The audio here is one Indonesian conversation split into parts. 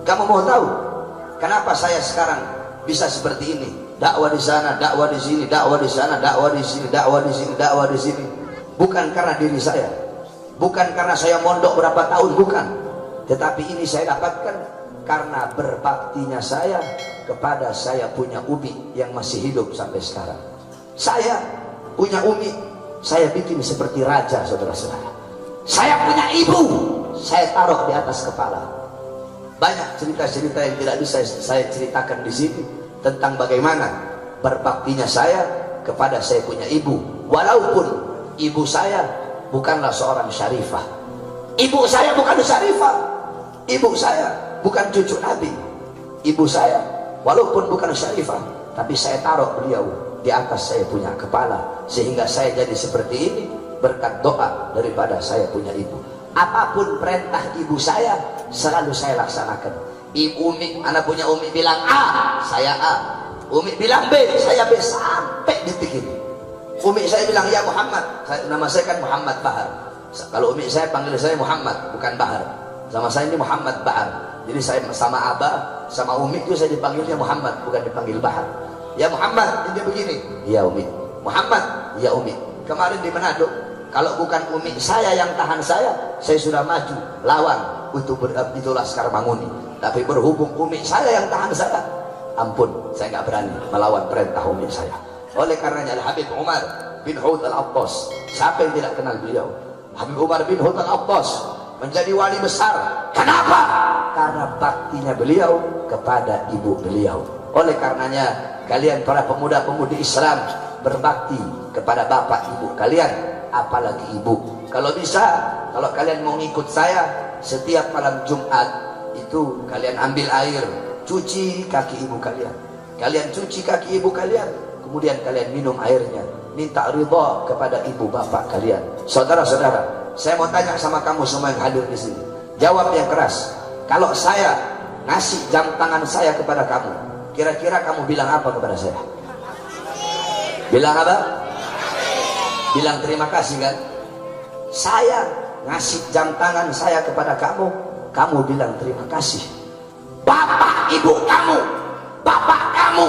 Kamu mau tahu kenapa saya sekarang bisa seperti ini? Dakwah di sana, dakwah di sini, dakwah di sana, dakwah di sini, dakwah di sini, dakwah di sini. Bukan karena diri saya, bukan karena saya mondok berapa tahun, bukan. Tetapi ini saya dapatkan karena berbaktinya saya kepada saya punya umi yang masih hidup sampai sekarang. Saya punya umi, saya bikin seperti raja, saudara-saudara. Saya punya ibu, saya taruh di atas kepala. Banyak cerita-cerita yang tidak bisa saya ceritakan di sini tentang bagaimana berbaktinya saya kepada saya punya ibu. Walaupun ibu saya bukanlah seorang syarifah, ibu saya bukan syarifah, ibu saya bukan cucu Nabi. Ibu saya walaupun bukan syarifah, tapi saya taruh beliau di atas saya punya kepala, sehingga saya jadi seperti ini berkat doa daripada saya punya ibu. Apapun perintah ibu saya selalu saya laksanakan. Ibu umi, anak punya umi bilang A, saya A. Umi bilang B, saya B, sampai detik ini. Umi saya bilang ya Muhammad, nama saya kan Muhammad Bahar. Kalau umi saya panggil saya Muhammad, bukan Bahar. Sama saya ini Muhammad Bahar. Jadi saya sama abah, sama umi itu saya dipanggilnya Muhammad, bukan dipanggil Bahar. Ya Muhammad, ini begini. Ya umi. Muhammad, ya umi. Kemarin di Manado, kalau bukan umi saya yang tahan saya sudah maju lawan untuk itu Laskar Manguni. Tapi berhubung umi saya yang tahan saya, ampun, saya nggak berani melawan perintah umi saya. Oleh karenanya Habib Umar bin Hud Al-Abbas, siapa yang tidak kenal beliau? Habib Umar bin Hud Al-Abbas menjadi wali besar. Kenapa? Karena baktinya beliau kepada ibu beliau. Oleh karenanya kalian para pemuda-pemudi Islam berbakti kepada bapak ibu kalian, apalagi ibu. Kalau bisa, kalau kalian mau ngikut saya, setiap malam Jumat itu kalian ambil air, cuci kaki ibu kalian. Kalian cuci kaki ibu kalian, kemudian kalian minum airnya, minta ridha kepada ibu bapak kalian. Saudara-saudara, saya mau tanya sama kamu semua yang hadir di sini. Jawab yang keras. Kalau saya ngasih jam tangan saya kepada kamu, kira-kira kamu bilang apa kepada saya? Bilang apa? Bilang terima kasih kan? Saya ngasih jam tangan saya kepada kamu, kamu bilang terima kasih. Bapak ibu kamu, bapak kamu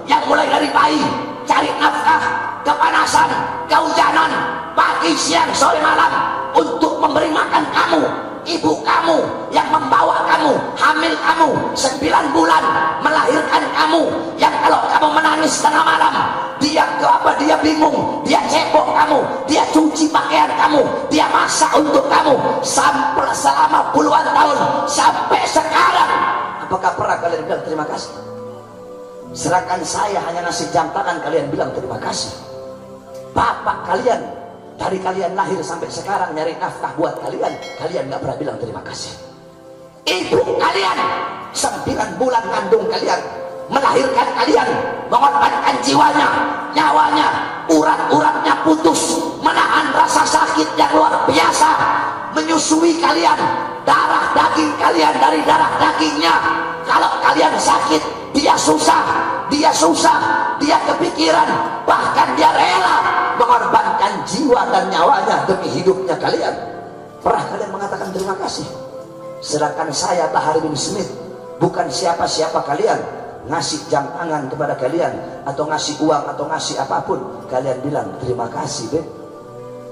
yang mulai dari bayi cari nafkah, kepanasan, kehujanan, pagi, siang, sore, malam untuk memberi makan kamu. Ibu kamu yang membawa kamu, hamil kamu 9 bulan, melahirkan kamu, yang kalau kamu menangis tengah malam, dia bingung, dia cebok kamu, dia cuci pakaian kamu, dia masak untuk kamu sampai selama puluhan tahun sampai sekarang. Apakah pernah kalian bilang terima kasih? Sedangkan saya hanya ngasih jam tangan, kalian bilang terima kasih. Bapak kalian dari kalian lahir sampai sekarang nyari nafkah buat kalian, kalian nggak pernah bilang terima kasih. Ibu kalian 9 bulan kandung kalian, melahirkan kalian, mengorbankan jiwanya, nyawanya, urat-uratnya putus, menahan rasa sakit yang luar biasa, menyusui kalian, darah daging kalian dari darah dagingnya. Kalau kalian sakit, dia susah, dia kepikiran, bahkan dia rela mengorbankan jiwa dan nyawanya demi hidupnya kalian. Pernah kalian mengatakan terima kasih? Sedangkan saya Bahar bin Smith bukan siapa-siapa kalian, ngasih jam tangan kepada kalian atau ngasih uang atau ngasih apapun, kalian bilang terima kasih be.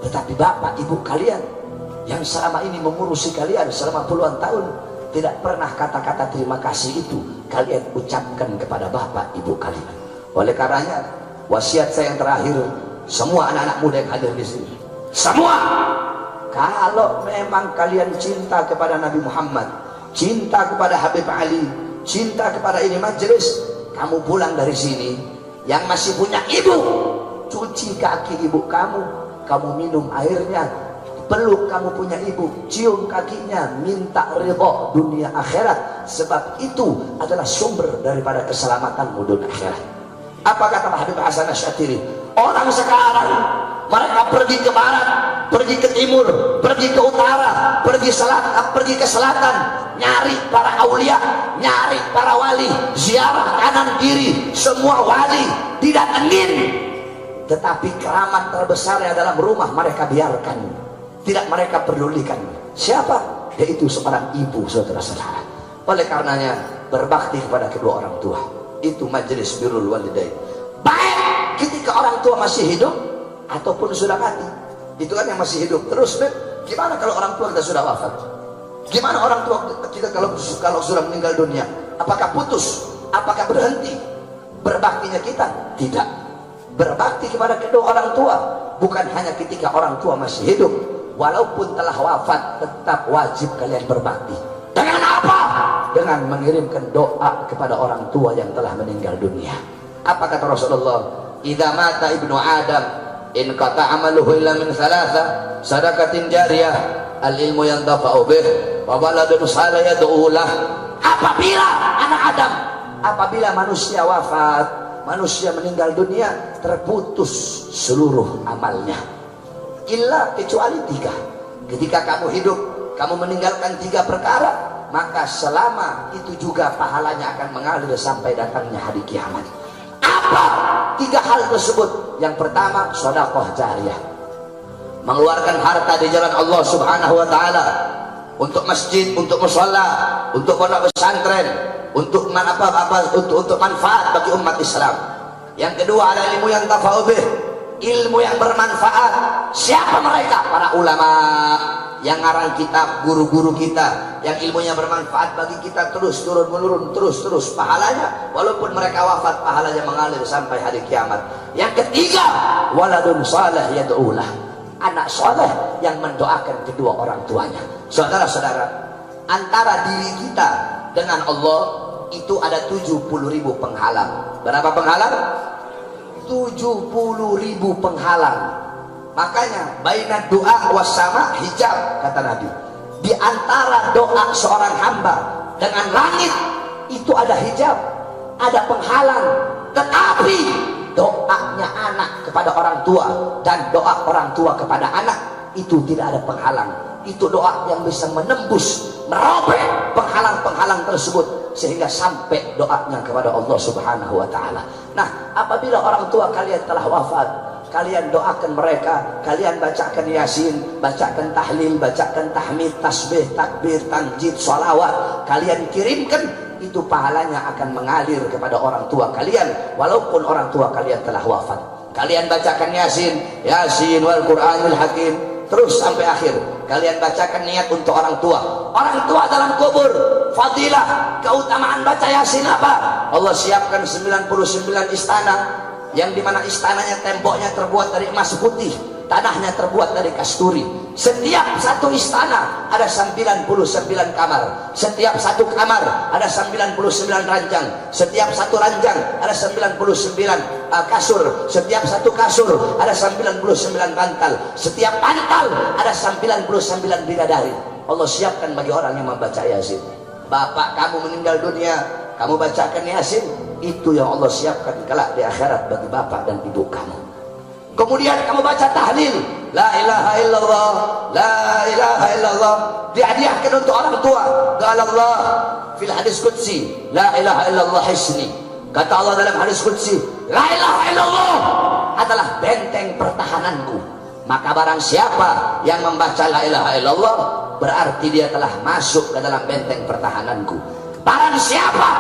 Tetapi bapak ibu kalian yang selama ini mengurusi kalian selama puluhan tahun, tidak pernah kata-kata terima kasih itu kalian ucapkan kepada bapak ibu kalian. Oleh karenanya wasiat saya yang terakhir, semua anak-anak muda yang hadir di sini, semua, kalau memang kalian cinta kepada Nabi Muhammad, cinta kepada Habib Ali, cinta kepada ini majelis, kamu pulang dari sini, yang masih punya ibu, cuci kaki ibu kamu, kamu minum airnya, peluk kamu punya ibu, cium kakinya, minta ridha dunia akhirat, sebab itu adalah sumber daripada keselamatanmu dunia akhirat. Apa kata Habib Hasan Asy'atiri? Orang sekarang mereka pergi ke barat, pergi ke timur, pergi ke utara, pergi ke selatan, nyari para aulia, nyari para wali, ziarah kanan kiri, semua wali didatengin. Tetapi keramat terbesarnya dalam rumah mereka biarkan, tidak mereka pedulikan. Siapa? Yaitu seorang ibu, saudara-saudara. Oleh karenanya berbakti kepada kedua orang tua itu majelis birrul walidain, baik ketika orang tua masih hidup ataupun sudah mati. Itu kan yang masih hidup. Terus gimana kalau orang tua kita sudah wafat? Gimana orang tua kita kalau sudah meninggal dunia? Apakah putus? Apakah berhenti berbaktinya kita? Tidak. Berbakti kepada kedua orang tua bukan hanya ketika orang tua masih hidup, walaupun telah wafat tetap wajib kalian berbakti. Dengan apa? Dengan mengirimkan doa kepada orang tua yang telah meninggal dunia. Apa kata Rasulullah? Idza mata ibnu Adam in qata amaluhu illa min thalatha sadaqatin jariyah al ilmu yantafa'u bih wa waladun salih yad'u lah. Apabila manusia wafat, manusia meninggal dunia, terputus seluruh amalnya illa kecuali 3. Ketika kamu hidup, kamu meninggalkan 3 perkara, maka selama itu juga pahalanya akan mengalir sampai datangnya hari kiamat. Apa 3 hal tersebut? Yang pertama, sedekah jariyah, mengeluarkan harta di jalan Allah Subhanahu wa taala, untuk masjid, untuk mushola, untuk pondok pesantren, untuk untuk manfaat bagi umat Islam. Yang kedua, ada ilmu yang tafa'ubih, ilmu yang bermanfaat. Siapa mereka? Para ulama yang ngarang kitab, guru-guru kita yang ilmunya bermanfaat bagi kita, terus turun menurun, terus pahalanya, walaupun mereka wafat pahalanya mengalir sampai hari kiamat. Yang ketiga, waladun salih yad'ulah, anak soleh yang mendoakan kedua orang tuanya. Saudara-saudara, antara diri kita dengan Allah itu ada 70.000 penghalang. Berapa penghalang? 70.000 penghalang. Makanya baina doa wasama hijab, kata Nabi. Di antara doa seorang hamba dengan langit itu ada hijab, ada penghalang. Tetapi doanya anak kepada orang tua dan doa orang tua kepada anak itu tidak ada penghalang. Itu doa yang bisa menembus, merobek penghalang-penghalang tersebut sehingga sampai doanya kepada Allah Subhanahu wa taala. Nah, apabila orang tua kalian telah wafat, kalian doakan mereka, kalian bacakan Yasin, bacakan tahlil, bacakan tahmid, tasbih, takbir, tanjid, sholawat, kalian kirimkan, itu pahalanya akan mengalir kepada orang tua kalian walaupun orang tua kalian telah wafat. Kalian bacakan Yasin, Yasin wal Qur'anil Hakim, terus sampai akhir. Kalian bacakan niat untuk orang tua. Orang tua dalam kubur, fadilah, keutamaan baca Yasin apa? Allah siapkan 99 istana, yang dimana istananya temboknya terbuat dari emas putih, tanahnya terbuat dari kasturi. Setiap satu istana ada 99 kamar. Setiap satu kamar ada 99 ranjang. Setiap satu ranjang ada 99 kasur. Setiap satu kasur ada 99 bantal. Setiap bantal ada 99 bidadari. Allah siapkan bagi orang yang membaca Yasin. Bapak kamu meninggal dunia, kamu bacakan Yasin, itu yang Allah siapkan kelak di akhirat bagi bapak dan ibu kamu. Kemudian kamu baca tahlil, la ilaha illallah, la ilaha illallah, dihadiahkan untuk orang tua. Qala Allah fil hadis qudsi, la ilaha illallah hisni. Kata Allah dalam hadis qudsi, la ilaha illallah adalah benteng pertahananku. Maka barang siapa yang membaca la ilaha illallah, berarti dia telah masuk ke dalam benteng pertahananku. Barang siapa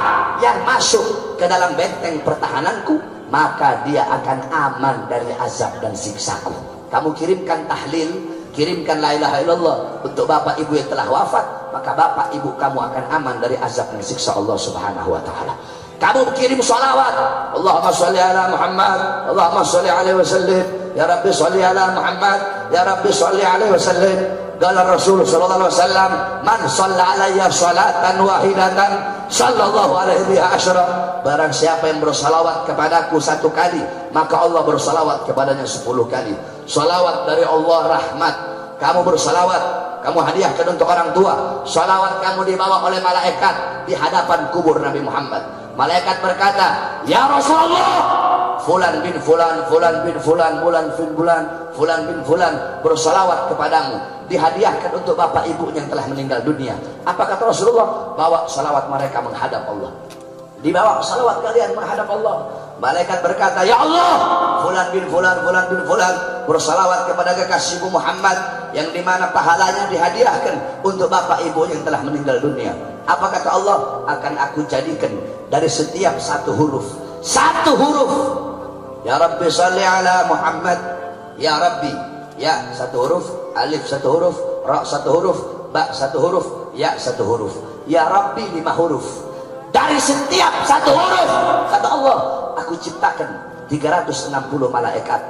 yang masuk ke dalam benteng pertahananku, maka dia akan aman dari azab dan siksaku. Kamu kirimkan tahlil, kirimkan la ilaha illallah untuk bapak ibu yang telah wafat, maka bapak ibu kamu akan aman dari azab dan siksa Allah Subhanahu wa taala. Kamu kirim salawat, Allahumma sholli ala Muhammad, Allahumma sholli alaihi wasallim, ya Rabbi sholli ala Muhammad, ya Rabbi sholli alaihi wasallim. Qala Rasul sallallahu alaihi wasallam, man shalla alayya salatan wahidatan sallallahu alaihi biha asyra. Barang siapa yang bersalawat kepadaku 1 kali, maka Allah bersalawat kepadanya 10 kali. Salawat dari Allah rahmat. Kamu bersalawat, kamu hadiahkan untuk orang tua. Salawat kamu dibawa oleh malaikat di hadapan kubur Nabi Muhammad. Malaikat berkata, ya Rasulullah, fulan bin fulan, fulan bin fulan, fulan bin fulan, fulan bin fulan bersalawat kepadamu, dihadiahkan untuk bapak ibunya yang telah meninggal dunia. Apa kata Rasulullah? Bawa salawat mereka menghadap Allah. Dibawa salawat kalian menghadap Allah. Malaikat berkata, ya Allah, fulan bin fulan, fulan bin fulan bersalawat kepada kekasihmu Muhammad, yang dimana pahalanya dihadiahkan untuk bapak ibu yang telah meninggal dunia. Apa kata Allah? Akan aku jadikan dari setiap satu huruf, ya Rabbi salli ala Muhammad, ya Rabbi, ya satu huruf, alif satu huruf, ra satu huruf, ba satu huruf, ya satu huruf, ya Rabbi 5 huruf. Dari setiap satu huruf, kata Allah, aku ciptakan 360 malaikat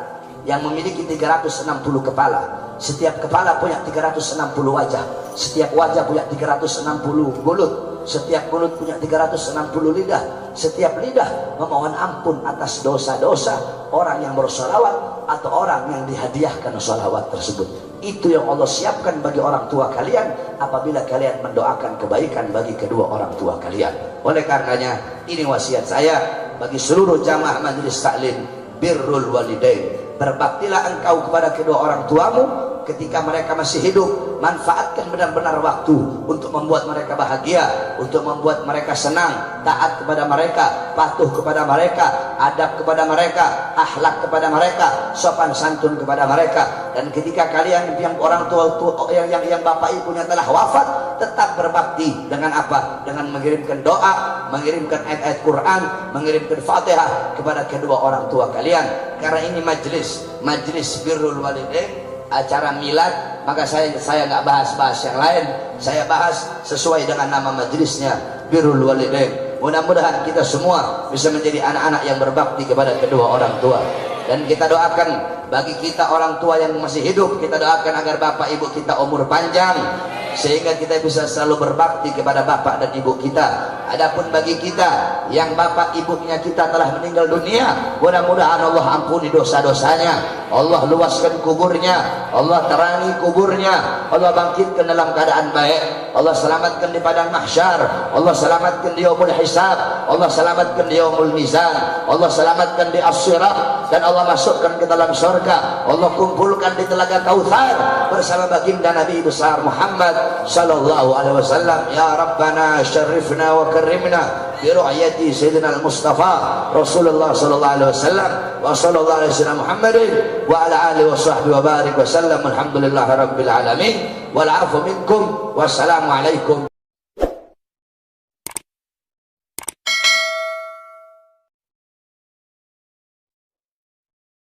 yang memiliki 360 kepala. Setiap kepala punya 360 wajah, setiap wajah punya 360 mulut, setiap mulut punya 360 lidah, setiap lidah memohon ampun atas dosa-dosa orang yang bersolawat atau orang yang dihadiahkan solawat tersebut. Itu yang Allah siapkan bagi orang tua kalian apabila kalian mendoakan kebaikan bagi kedua orang tua kalian. Oleh karenanya, ini wasiat saya bagi seluruh jamaah majelis taklim, birrul walidain. Berbaktilah engkau kepada kedua orang tuamu ketika mereka masih hidup. Manfaatkan benar-benar waktu untuk membuat mereka bahagia, untuk membuat mereka senang, taat kepada mereka, patuh kepada mereka, adab kepada mereka, akhlak kepada mereka, sopan santun kepada mereka. Dan ketika kalian yang orang tua yang bapak ibunya telah wafat, tetap berbakti dengan apa? Dengan mengirimkan doa, mengirimkan ayat-ayat Quran, mengirimkan Fatihah kepada kedua orang tua kalian. Karena ini majelis birrul walidain, acara milad, maka saya nggak bahas yang lain. Saya bahas sesuai dengan nama majelisnya, birrul walidain. Mudah-mudahan kita semua bisa menjadi anak-anak yang berbakti kepada kedua orang tua. Dan kita doakan bagi kita orang tua yang masih hidup, kita doakan agar bapak ibu kita umur panjang sehingga kita bisa selalu berbakti kepada bapak dan ibu kita. Adapun bagi kita yang bapak ibunya kita telah meninggal dunia, mudah-mudahan Allah ampuni dosa-dosanya, Allah luaskan kuburnya, Allah terangi kuburnya, Allah bangkitkan dalam keadaan baik, Allah selamatkan di padang mahsyar, Allah selamatkan di yaumul hisab, Allah selamatkan di yaumul mizan, Allah selamatkan di as-sirat, dan Allah masukkan ke dalam surga. Allah kumpulkan di telaga Kautsar bersama baginda Nabi besar Muhammad sallallahu alaihi wasallam. Ya Rabbana syarifna wa karimna bi ru'yati sayyidina al-Mustafa Rasulullah sallallahu alaihi wasallam wa sallallahu alaihi wasallam Muhammadin wa ala alihi wa sahbihi wa barik wa sallam. Alhamdulillahirabbil alamin wal 'afu minkum wassalamu alaikum.